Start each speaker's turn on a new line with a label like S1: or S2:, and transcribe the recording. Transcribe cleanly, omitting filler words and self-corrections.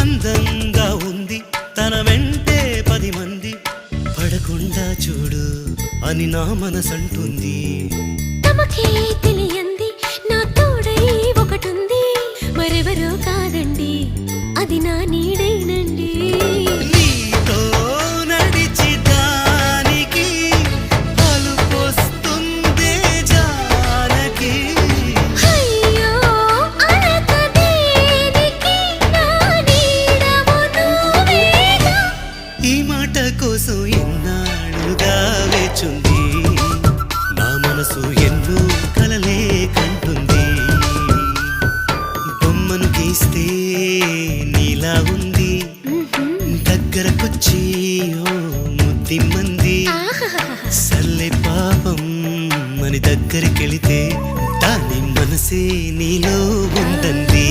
S1: అందంగా ఉంది తన వెంటే 10 మంది పడకుండా చూడు అని నా మనసంటుంది.
S2: తమకే తెలియంది నా తోడై ఒకటుంది, మరెవరో కాదండి అది నా నీడైనండి.
S1: నీతో నడిచి దానికి అలుపొస్తుందే జానకి.
S2: అయ్యో అనక దేనికి నా నీడవు నువ్వేగా.
S1: ఈ మాట కోసం ఎన్నాళ్ళుగా వేచుంది నా మనసు ఎన్నో కలలే కంటుంది. బొమ్మను గీస్తే నీలా ఉంది దగ్గరకొచ్చి ఓ ముద్దిమ్మంది. సల్లే పాపం అని దగ్గరికెళితే దాని మనసే నీలో ఉందంది.